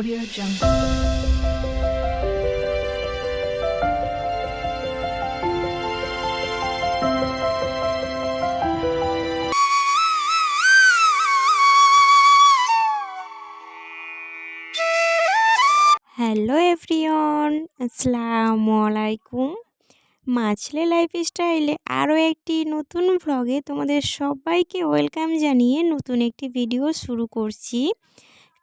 Audio Jungle. Hello everyone, আসসালামু আলাইকুম। মাছলে লাইফস্টাইলে আরও একটি নতুন ভ্লগে তোমাদের সবাইকে ওয়েলকাম জানিয়ে নতুন একটি ভিডিও শুরু করছি।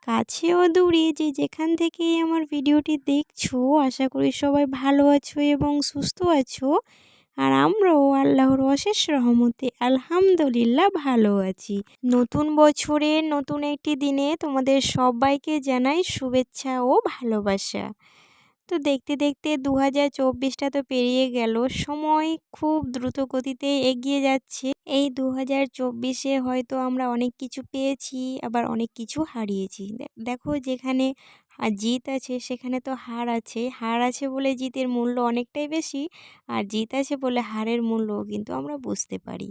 কাছে ও দূরে যে যেখান থেকেই আমার ভিডিওটি দেখছো, আশা করি সবাই ভালো আছো এবং সুস্থ আছো। আর আমরাও আল্লাহর অশেষ রহমতে আলহামদুলিল্লাহ ভালো আছি। নতুন বছরের নতুন একটি দিনে তোমাদের সবাইকে জানাই শুভেচ্ছা ও ভালোবাসা। তো দেখতে দেখতে 2024টা তো পেরিয়ে গেল। সময় খুব দ্রুত গতিতে এগিয়ে যাচ্ছে। এই 2024-এ হয়তো আমরা অনেক কিছু পেয়েছি, আবার অনেক কিছু হারিয়েছি। দেখো, যেখানে জিত আছে সেখানে তো হার আছে। হার আছে বলে জিতের মূল্য অনেকটাই বেশি, আর জিত আছে বলে হারের মূল্যও কিন্তু আমরা বুঝতে পারি।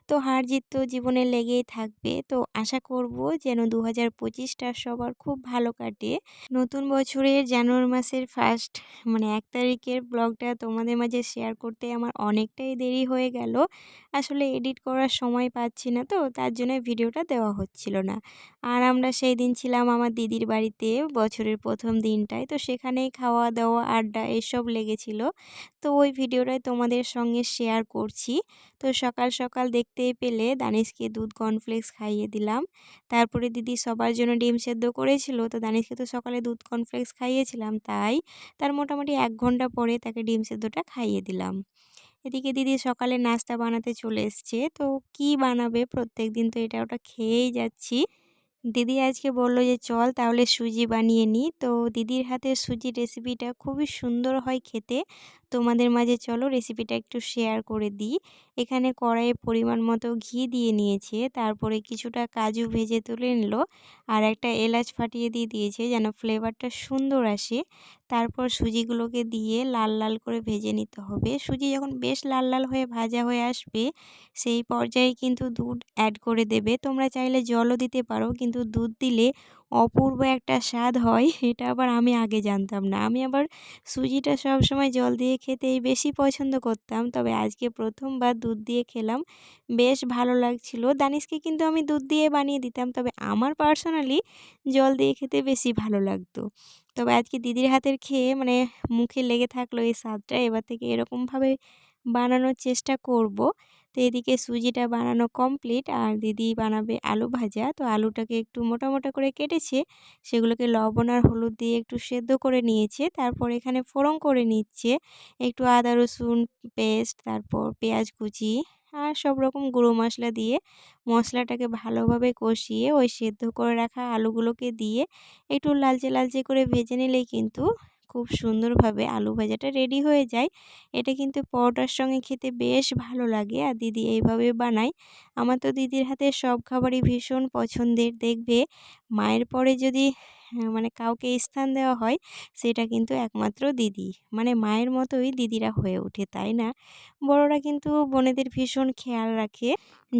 তো হার জিত তো জীবনে লেগেই থাকবে। তো আশা করব যেন 2025টা সবার খুব ভালো কাটে। নতুন বছরের জানুয়ারি মাসের ফার্স্ট 1 তারিখের ব্লগটা তোমাদের মাঝে শেয়ার করতে আমার অনেকটাই দেরি হয়ে গেল। আসলে এডিট করার সময় পাচ্ছি না, তো তার জন্য ভিডিওটা দেওয়া হচ্ছিল না। আর আমরা সেই দিন ছিলাম আমার দিদির বাড়িতে বছরের প্রথম দিনটায়। তো সেখানেই খাওয়া দাওয়া আড্ডা এসব লেগেছিল। তো ওই ভিডিওটাই তোমাদের সঙ্গে শেয়ার করছি। তো সকাল সকাল দেখতেই পেলে দানিশকে দুধ কর্নফ্লেক্স খাইয়ে দিলাম। তারপরে দিদি সবার জন্য ডিম সেদ্ধ করেছিল। তো দানিশকে তো সকালে দুধ কর্নফ্লেক্স খাইয়েছিলাম, তাই তার মোটামুটি 1 ঘন্টা পরে তাকে ডিম সেদ্ধটা খাইয়ে দিলাম। এদিকে দিদি সকালে নাস্তা বানাতে চলে এসছে। তো কি বানাবে, প্রত্যেকদিন তো এটা ওটা খেয়েই যাচ্ছি। দিদি আজকে বলল যে চল তাহলে সুজি বানিয়ে নিই। তো দিদির হাতের সুজির রেসিপিটা খুবই সুন্দর হয় খেতে। তোমাদের মাঝে চলো রেসিপিটা একটু শেয়ার করে দিই। এখানে কড়াইয়ে পরিমাণ মতো ঘি দিয়ে নিয়েছে, তারপরে কিছুটা কাজু ভেজে তুলে নিল, আর একটা এলাচ ফাটিয়ে দিয়ে দিয়েছে যেন ফ্লেভারটা সুন্দর আসে। তারপর সুজিগুলোকে দিয়ে লাল লাল করে ভেজে নিতে হবে। সুজি যখন বেশ লাল লাল হয়ে ভাজা হয়ে আসবে, সেই পর্যায়ে কিন্তু দুধ অ্যাড করে দেবে। তোমরা চাইলে জলও দিতে পারো, কিন্তু দুধ দিলে অপূর্ব একটা স্বাদ হয়। এটা আবার আমি আগে জানতাম না। আমি আবার সুজিটা সবসময় জল দিয়ে খেতেই বেশি পছন্দ করতাম, তবে আজকে প্রথমবার দুধ দিয়ে খেলাম, বেশ ভালো লাগছিল। দানিশকে কিন্তু আমি দুধ দিয়ে বানিয়ে দিতাম, তবে আমার পার্সোনালি জল দিয়ে খেতে বেশি ভালো লাগতো। তবে আজকে দিদির হাতের খেয়ে মুখে লেগে থাকলো এই স্বাদটা। এবার থেকে এরকমভাবে বানানোর চেষ্টা করব। তো এদিকে সুজিটা বানানো কমপ্লিট, আর দিদি বানাবে আলু ভাজা। তো আলুটাকে একটু মোটা মোটা করে কেটেছে, সেগুলোকে লবণ আর হলুদ দিয়ে একটু সেদ্ধ করে নিয়েছে। তারপর এখানে ফোড়ন করে নিচ্ছে, একটু আদা রসুন পেস্ট, তারপর পেঁয়াজ কুচি আর সব রকম গুঁড়ো মশলা দিয়ে মশলাটাকে ভালোভাবে কষিয়ে ওই সেদ্ধ করে রাখা আলুগুলোকে দিয়ে একটু লালচে লালচে করে ভেজে নিলেই কিন্তু খুব সুন্দরভাবে আলু ভাজাটা রেডি হয়ে যায়। এটা কিন্তু পরোটার সঙ্গে খেতে বেশ ভালো লাগে, আর দিদি এইভাবে বানায়। আমার তো দিদির হাতের সব খাবারই ভীষণ পছন্দের। দেখবে মায়ের পরে যদি কাউকে স্থান দেওয়া হয়, সেটা কিন্তু একমাত্র দিদি। মায়ের মতোই দিদিরা হয়ে ওঠে, তাই না? বড়রা কিন্তু বোনেদের ভীষণ খেয়াল রাখে,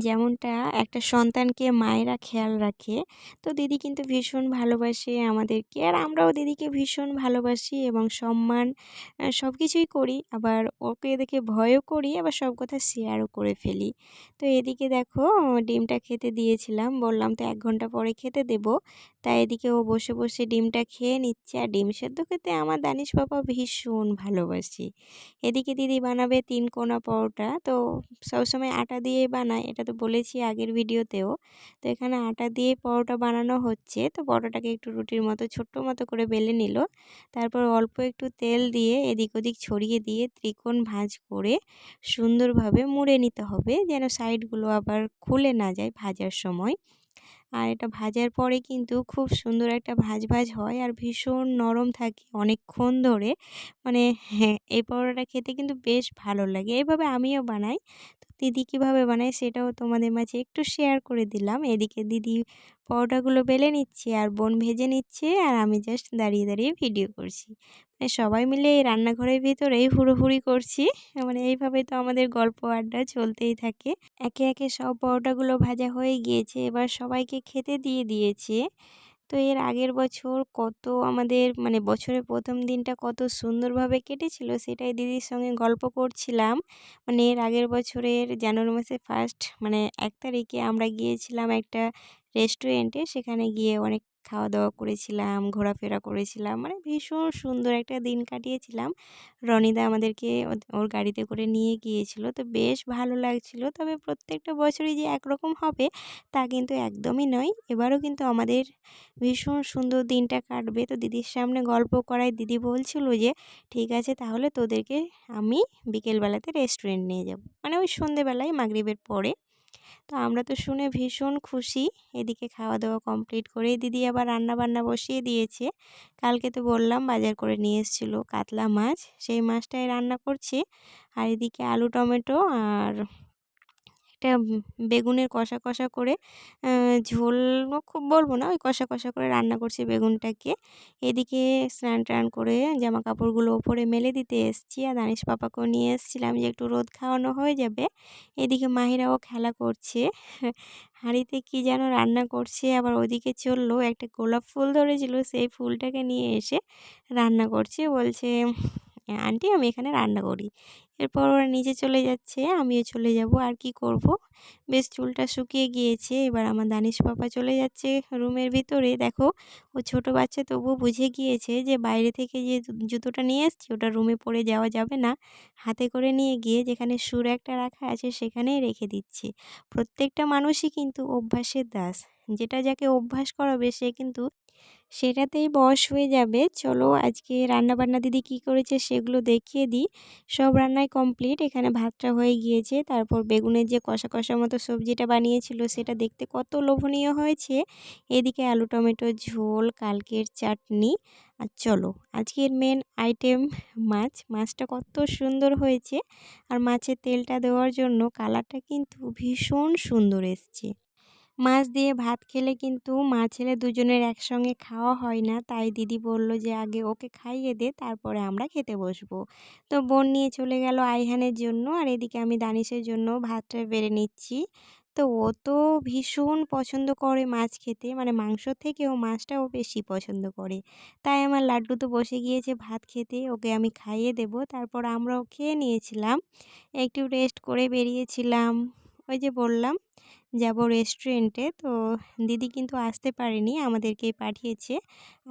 যেমনটা একটা সন্তানকে মায়েরা খেয়াল রাখে। তো দিদি কিন্তু ভীষণ ভালোবাসে আমাদেরকে, আর আমরাও দিদিকে ভীষণ ভালোবাসি এবং সম্মান সব কিছুই করি। আবার ওকে দেখে ভয়ও করি, আবার সব কথা শেয়ারও করে ফেলি। তো এদিকে দেখো, ডিমটা খেতে দিয়েছিলাম, বললাম তো 1 ঘন্টা পরে খেতে দেব। তাই এদিকে ও বসে বসে ডিমটা খেয়ে নিচ্ছে। আর ডিম সেদ্ধ খেতে আমার দানিশ বাবা ভীষণ ভালোবাসি। এদিকে দিদি বানাবে 3 কোনা পরোটা। তো সবসময় আটা দিয়েই বানায়, এটা তো বলেছি আগের ভিডিওতেও। তো এখানে আটা দিয়ে পরোটা বানানো হচ্ছে। তো পরোটাটাকে একটু রুটির মতো ছোট্ট মতো করে বেলে নিল। তারপর অল্প একটু তেল দিয়ে এদিক ওদিক ছড়িয়ে দিয়ে ত্রিকোণ ভাঁজ করে সুন্দরভাবে মুড়ে নিতে হবে, যেন সাইডগুলো আবার খুলে না যায় ভাজার সময়। আর এটা ভাজার পরে কিন্তু খুব সুন্দর একটা ভাজ ভাজ হয়, আর ভীষণ নরম থাকে অনেকক্ষণ ধরে। হ্যাঁ, এই পরোটাটা খেতে কিন্তু বেশ ভালো লাগে। এইভাবে আমিও বানাই। তো দিদি কীভাবে বানায় সেটাও তোমাদের মাঝে একটু শেয়ার করে দিলাম। এদিকে দিদি পরোটাগুলো বেলে নিচ্ছে, আর বোন ভেজে নিচ্ছে, আর আমি জাস্ট দাঁড়িয়ে দাঁড়িয়ে ভিডিও করছি। সবাই মিলে এই রান্নাঘরের ভিতরেই হুড়োহুড়ি করছি। এইভাবে তো আমাদের গল্প আড্ডা চলতেই থাকে। একে একে সব পরোটাগুলো ভাজা হয়ে গিয়েছে, এবার সবাইকে খেতে দিয়ে দিয়েছে। তো এর আগের বছর কত আমাদের মানে বছরের ১ম দিনটা কত সুন্দরভাবে কেটেছিল সেটাই দিদির সঙ্গে গল্প করছিলাম। মানে এর আগের বছরের জানুয়ারি মাসের ফার্স্ট মানে ১ তারিখে আমরা গিয়েছিলাম একটা রেস্টুরেন্টে। সেখানে গিয়ে অনেক খাওয়া-দাওয়া করেছিলাম, ঘোরাফেরা করেছিলাম। মানে ভীষণ সুন্দর একটা দিন কাটিয়েছিলাম। রনিদা আমাদেরকে ওর গাড়িতে করে নিয়ে গিয়েছিল। তো বেশ ভালো লাগছিল। তবে প্রত্যেকটা বছরই যে একরকম হবে তা কিন্তু একদমই নয়। এবারও কিন্তু আমাদের ভীষণ সুন্দর দিনটা কাটবে। তো দিদির সামনে গল্প করায় দিদি বলছিল যে, "ঠিক আছে তাহলে তোদেরকে আমি বিকেলবেলাতে রেস্টুরেন্ট নিয়ে যাব।" মানে ওই সন্ধ্যেবেলায় মাগরিবের পরে। তো আমরা তো শুনে ভীষণ খুশি। এদিকে খাওয়া-দাওয়া কমপ্লিট করে দিদি আবার রান্না-বান্না বসিয়ে দিয়েছে। কালকে তো বললাম বাজার করে নিয়ে এসেছিল কাতলা মাছ। সেই মাছটাই রান্না করছে। আর এদিকে আলু, টমেটো আর একটা বেগুনের কষা করে আ ঝোলও খুব বলব না, ওই কষা করে রান্না করছি বেগুনটাকে। এদিকে স্নান-টান করে জামাকাপড়গুলো ওপরে মেলে দিতে এসেছি। আর দানিশ পাপাকেও নিয়ে এসেছিলাম যে একটু রোদ খাওয়ানো হয়ে যাবে। এদিকে মাহিরাও খেলা করছে। হাঁড়িতে কি যেন রান্না করছে, আবার ওদিকে চলল একটা গোলাপ ফুল ধরেছিল সেই ফুলটাকে নিয়ে এসে রান্না করছে। বলছে, "আন্টি আমি এখানে রান্না করি।" এরপর ওরা নিচে চলে যাচ্ছে, আমিও চলে যাব। আর কি করব? বেশ চুলটা শুকিয়ে গিয়েছে। এবার আমার দানিশ পাপা চলে যাচ্ছে রুমের ভিতরে। দেখো ও ছোট বাচ্চা তবুও বুঝে গিয়েছে যে বাইরে থেকে যে জুতোটা নিয়ে এসেছি ওটা রুমে পরে যাওয়া যাবে না। হাতে করে নিয়ে গিয়ে যেখানে শু র্যাকটা রাখা আছে সেখানেই রেখে দিচ্ছে। প্রত্যেকটা মানুষই কিন্তু অভ্যাসের দাস। যেটা যাকে অভ্যাস করাবে সে কিন্তু সেটাতেই বশ হয়ে যাবে। চলো আজকে রান্নাবান্না দিদি কী করেছে সেগুলো দেখিয়ে দিই। সব রান্নাই কমপ্লিট। এখানে ভাতটা হয়ে গিয়েছে। তারপর বেগুনের যে কষা মতো সবজিটা বানিয়েছিল সেটা দেখতে কত লোভনীয় হয়েছে। এদিকে আলু টমেটোর ঝোল, কালকের চাটনি। আর চলো আজকের মেন আইটেম মাছ। মাছটা কত সুন্দর হয়েছে। আর মাছের তেলটা দেওয়ার জন্য কালারটা কিন্তু ভীষণ সুন্দর এসছে। মাছ দিয়ে ভাত খেলে কিন্তু মা ছেলে দুজনের একসঙ্গে খাওয়া হয় না। তাই দিদি বলল যে আগে ওকে খাইয়ে দে তারপরে আমরা খেতে বসবো। তো বোন নিয়ে চলে গেল আইহানের জন্য আর এদিকে আমি দানিশের জন্য ভাতটা বেড়ে নিচ্ছি। তো ও তো ভীষণ পছন্দ করে মাছ খেতে, মানে মাংসর থেকেও মাছটা ও বেশি পছন্দ করে। তাই আমার লাড্ডু তো বসে গিয়েছে ভাত খেতে, ওকে আমি খাইয়ে দেবো। তারপর আমরাও খেয়ে নিয়েছিলাম। একটু রেস্ট করে বেরিয়েছিলাম। ওই যে বললাম যাব রেস্টুরেন্টে। তো দিদি কিন্তু আসতে পারেনি, আমাদেরকেই পাঠিয়েছে।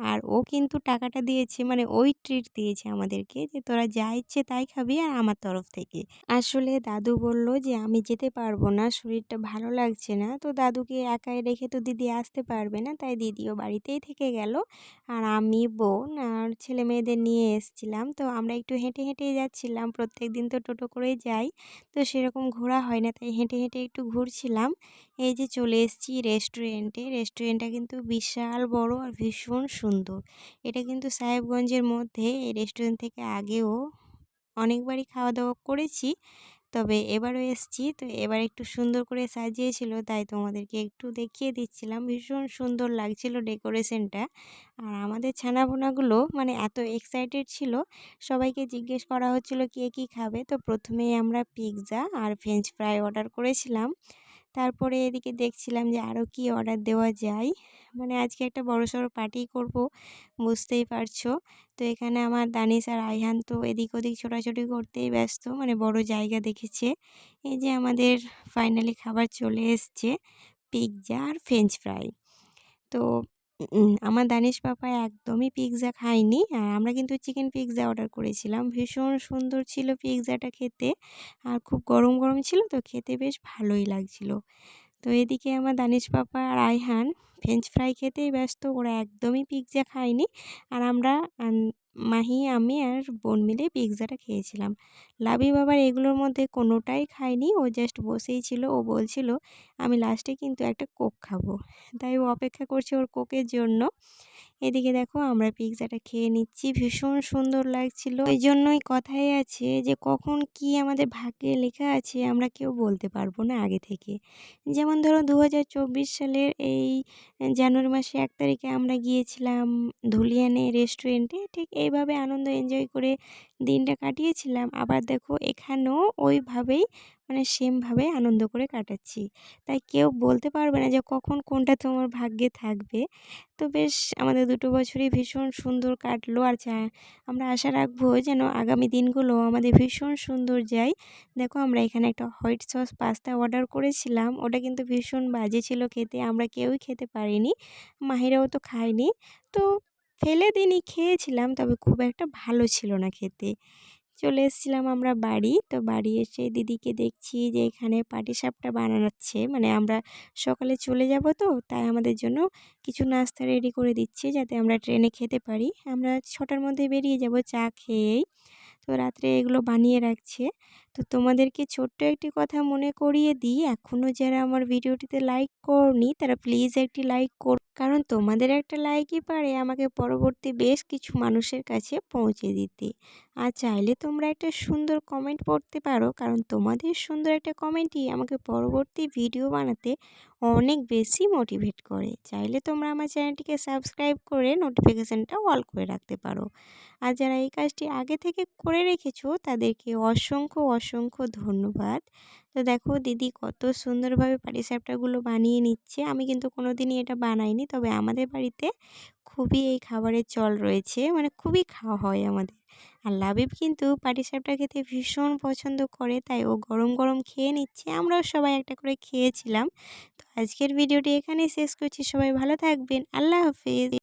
আর ও কিন্তু টাকাটা দিয়েছে, মানে ওই ট্রিট দিয়েছে আমাদেরকে যে তোরা যা ইচ্ছে তাই খাবি আর আমার তরফ থেকে। আসলে দাদু বলল যে আমি যেতে পারবো না, শরীরটা ভালো লাগছে না। তো দাদুকে একাই রেখে তো দিদি আসতে পারবে না, তাই দিদিও বাড়িতেই থেকে গেল। আর আমি, বোন আর ছেলেমেয়েদের নিয়ে এসেছিলাম। তো আমরা একটু হেঁটেই যাচ্ছিলাম। প্রত্যেকদিন তো টোটো করেই যাই। তো সেরকম ঘোরা হয় না, তাই হেঁটে একটু ঘুরছিলাম। এই যে চলে এসেছি রেস্টুরেন্টে। রেস্টুরেন্টটা কিন্তু বিশাল বড় আর ভীষণ সুন্দর। এটা কিন্তু সাহেবগঞ্জের মধ্যে। এই রেস্টুরেন্ট থেকে আগেও অনেকবারই খাওয়া-দাওয়া করেছি। তবে এবারও এসেছি। তো এবার একটু সুন্দর করে সাজিয়েছিল তাই তোমাদেরকে একটু দেখিয়ে দিচ্ছিলাম। ভীষণ সুন্দর লাগছিল ডেকোরেশনটা। আর আমাদের ছানাপোনাগুলো মানে এত এক্সাইটেড ছিল। সবাইকে জিজ্ঞেস করা হচ্ছিল কে কী খাবে। তো প্রথমেই আমরা পিৎজা আর ফ্রেঞ্চ ফ্রাই অর্ডার করেছিলাম। তারপরে এদিকে দেখছিলাম যে আরও কি অর্ডার দেওয়া যায়। মানে আজকে একটা বড়সড় পার্টি করব, বুঝতেই পারছো। তো এখানে আমার দানিশ আর আইহান তো এদিক ওদিক ছোটাছুটি করতেই ব্যস্ত, মানে বড় জায়গা দেখেছে। এই যে আমাদের ফাইনালি খাবার চলে এসছে, পিৎজা আর ফ্রেঞ্চ ফ্রাই। তো আমার দানিশ পাপা একদমই পিৎজা খায়নি। আর আমরা কিন্তু চিকেন পিৎজা অর্ডার করেছিলাম। ভীষণ সুন্দর ছিল পিৎজাটা খেতে। আর খুব গরম ছিল তো খেতে বেশ ভালোই লাগছিল। তো এদিকে আমার দানিশ পাপা আর আয়হান ফ্রেঞ্চ ফ্রাই খেতেই ব্যস্ত। ওরা একদমই পিৎজা খায়নি। আর আমরা মাহি, আমি আর বোন মিলে পিৎজাটা খেয়েছিলাম। লাবিব আবার এগুলোর মধ্যে কোনোটাই খায়নি। ও জাস্ট বসেই ছিল। ও বলছিল আমি লাস্টে কিন্তু একটা কোক খাবো। তাই ও অপেক্ষা করছে ওর কোকের জন্য। এদিকে দেখো আমরা পিৎজাটা খেয়ে নিচ্ছি। ভীষণ সুন্দর লাগছিল। ওই জন্যই কথায় আছে যে কখন কি আমাদের ভাগ্যে লেখা আছে আমরা কেউ বলতে পারবো না আগে থেকে। যেমন ধরো ২০২৪ সালের এই জানুয়ারি মাসে ১ তারিখে আমরা গিয়েছিলাম ধুলিয়ানে রেস্টুরেন্টে। ঠিক এইভাবে আনন্দ এনজয় করে দিনটা কাটিয়েছিলাম, আবার দেখো এখানেও ওইভাবেই মানে সেমভাবে আনন্দ করে কাটাচ্ছি। তাই কেউ বলতে পারবে না যে কখন কোনটা তোমার ভাগ্যে থাকবে। তো বেশ আমাদের ২ বছরই ভীষণ সুন্দর কাটলো। আর আমরা আশা রাখবো যেন আগামী দিনগুলো আমাদের ভীষণ সুন্দর যায়। দেখো আমরা এখানে একটা হোয়াইট সস পাস্তা অর্ডার করেছিলাম। ওটা কিন্তু ভীষণ বাজে ছিল খেতে। আমরা কেউই খেতে পারিনি। মাহিরাও তো খায়নি। তো ফেলে দিইনি, খেয়েছিলাম, তবে খুব একটা ভালো ছিল না খেতে। চলে এসেছিলাম আমরা বাড়ি। তো বাড়ি এসে দিদিকে দেখছি যে এখানে পাটিসাপটা বানাচ্ছে। মানে আমরা সকালে চলে যাব, তো তাই আমাদের জন্য কিছু নাস্তা রেডি করে দিচ্ছে যাতে আমরা ট্রেনে খেতে পারি। আমরা ৬টার মধ্যে বেরিয়ে যাব চা খেয়েই। তো রাত্রে এগুলো বানিয়ে রাখছে। তো তোমাদেরকে ছোট্ট একটি কথা মনে করিয়ে দিই, এখনও যারা আমার ভিডিওটিতে লাইক করোনি তারা প্লিজ একটি লাইক করো, কারণ তোমাদের একটা লাইকই পারে আমাকে পরবর্তী বেশ কিছু মানুষের কাছে পৌঁছে দিতে। আর চাইলে তোমরা একটা সুন্দর কমেন্ট করতে পারো, কারণ তোমাদের সুন্দর একটা কমেন্টই আমাকে পরবর্তী ভিডিও বানাতে অনেক বেশি মোটিভেট করে। চাইলে তোমরা আমার চ্যানেলটিকে সাবস্ক্রাইব করে নোটিফিকেশানটা অল করে রাখতে পারো। আর যারা এই কাজটি আগে থেকে করে রেখেছো তাদেরকে অসংখ্য অসংখ্য ধন্যবাদ। তো দেখো দিদি কত সুন্দরভাবে পাটিসাপটাগুলো বানিয়ে নিচ্ছে। আমি কিন্তু কোনো দিনই এটা বানাইনি, তবে আমাদের বাড়িতে খুবই এই খাবারের চল রয়েছে, মানে খুবই খাওয়া হয় আমাদের। আর লাবিব কিন্তু পাটিসাপটা খেতে ভীষণ পছন্দ করে, তাই ও গরম গরম খেয়ে নিচ্ছে। আমরাও সবাই একটা করে খেয়েছিলাম। তো আজকের ভিডিওটি এখানেই শেষ করছি। সবাই ভালো থাকবেন। আল্লাহ হাফেজ।